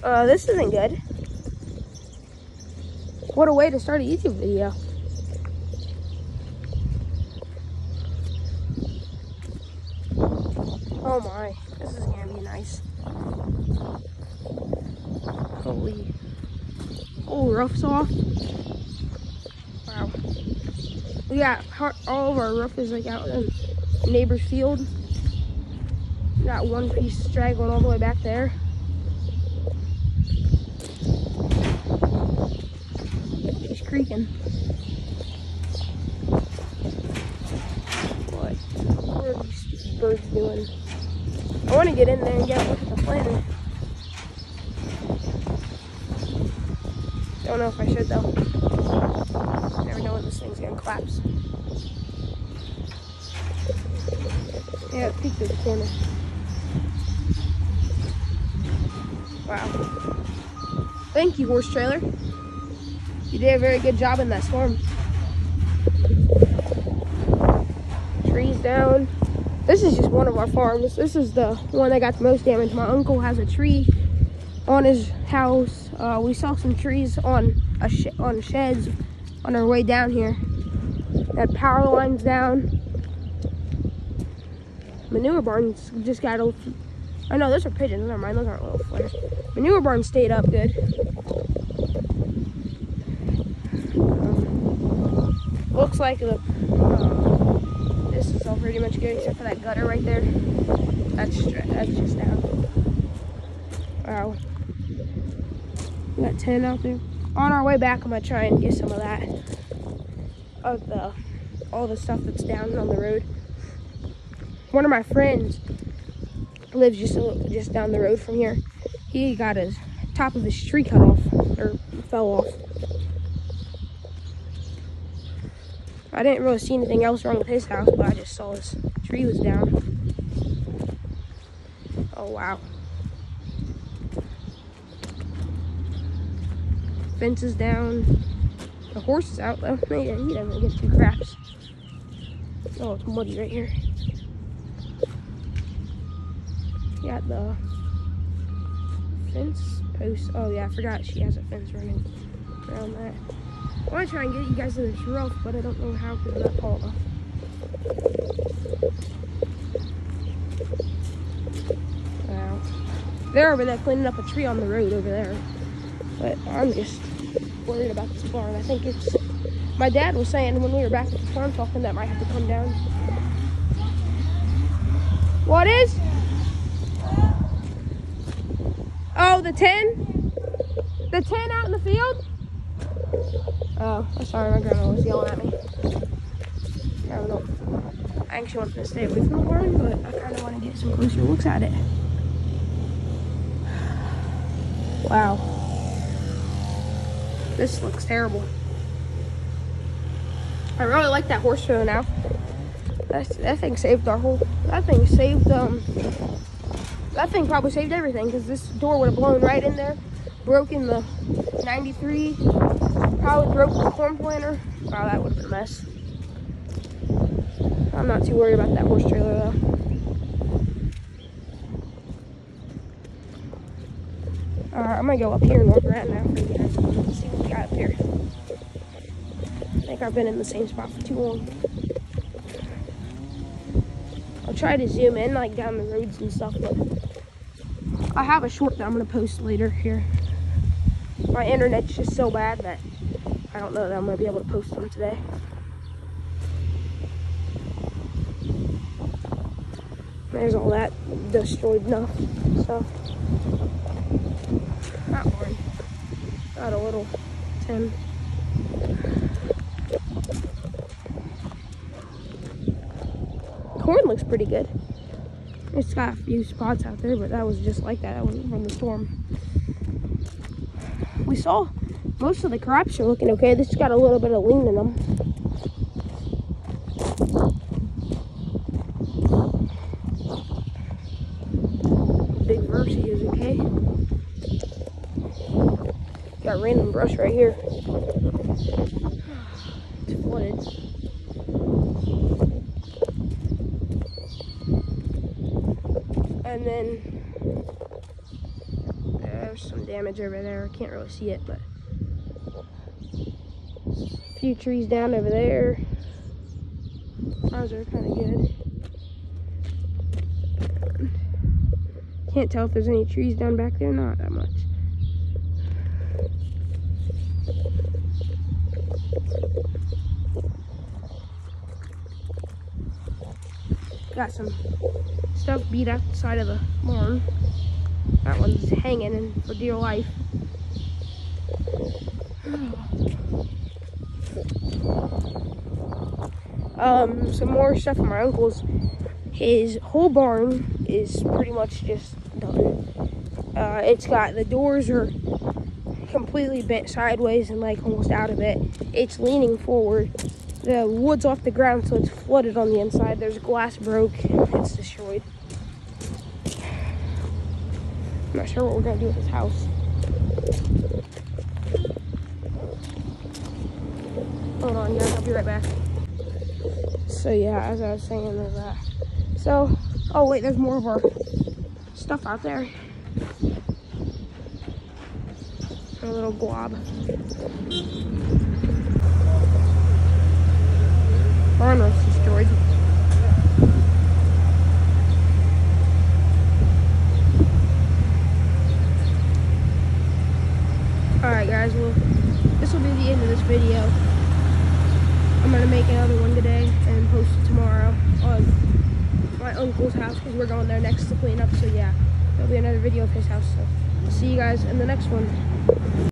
This isn't good. What a way to start a YouTube video. Oh my, this is gonna be nice. Holy. Oh, roof's off. Wow. We got all of our roof is like out in neighbor's field. Got one piece straggling all the way back there. She's creaking. What are these birds doing? I want to get in there and get a look at the planter. Don't know if I should though. Never know when this thing's gonna collapse. Yeah, peek through the corner. Wow. Thank you, horse trailer. You did a very good job in that storm. Trees down. This is just one of our farms. This is the one that got the most damage. My uncle has a tree on his house. We saw some trees on sheds on our way down here. That power line's down. Manure barns just got a... Oh no, those are pigeons. Never mind, those aren't little flares. Manure barn stayed up good. Looks like the this is all pretty much good except for that gutter right there. That's just down. Wow. We got 10 out there. On our way back, I'm gonna try and get some of that, all the stuff that's down on the road. One of my friends lives just down the road from here. He got his top of his tree cut off, or fell off. I didn't really see anything else wrong with his house, but I just saw his tree was down. Oh wow. Fence is down. The horse is out though. He doesn't get two craps. Oh, it's muddy right here. Got the fence post. Oh yeah, I forgot she has a fence running around that. I want to try and get you guys in this roof, but I don't know how because I'm not tall enough. Wow. They're over there cleaning up a tree on the road over there. But I'm just worried about this barn. I think it's... My dad was saying when we were back at the farm talking that might have to come down. What is? Oh, the 10? The 10 out in the field? Oh, I'm sorry, my grandma was yelling at me. I don't know. I actually wanted to stay away from the barn, but I kind of want to get some closer looks at it. Wow. This looks terrible. I really like that horse show now. That thing saved our whole... That thing saved, that thing probably saved everything because this door would have blown right in there. Broken the 93. Probably broke the corn planter. Wow, that would have been a mess. I'm not too worried about that horse trailer though. I'm gonna go up here and look around now for you guys. Let's see what we got up here. I think I've been in the same spot for too long. I'll try to zoom in like down the roads and stuff, but I have a short that I'm gonna post later here. My internet's just so bad that I don't know that I'm gonna be able to post them today. There's all that destroyed stuff. Not one. Got a little 10. Corn looks pretty good. It's got a few spots out there, but that was just like that. That wasn't from the storm. We saw most of the crops are looking okay. This has got a little bit of lean in them. Big Versi is okay. Got random brush right here. It's flooded. And then there's some damage over there. I can't really see it, but a few trees down over there. Ours are kind of good. Can't tell if there's any trees down back there. Not that much. Got some stuff beat out the side of the barn. That one's hanging in for dear life. Some more stuff from my uncle's. His whole barn is pretty much just done. It's got, the doors are completely bent sideways and like almost out of it. It's leaning forward. The wood's off the ground, so it's flooded on the inside. There's glass broke. It's destroyed. I'm not sure what we're gonna do with this house. Hold on, guys. I'll be right back. So yeah, as I was saying, there's that. So, oh wait, there's more of our stuff out there. A little glob. Barn was destroyed. Alright guys, well, this will be the end of this video. I'm going to make another one today and post it tomorrow on my uncle's house because we're going there next to clean up. So yeah, there'll be another video of his house. So I'll see you guys in the next one.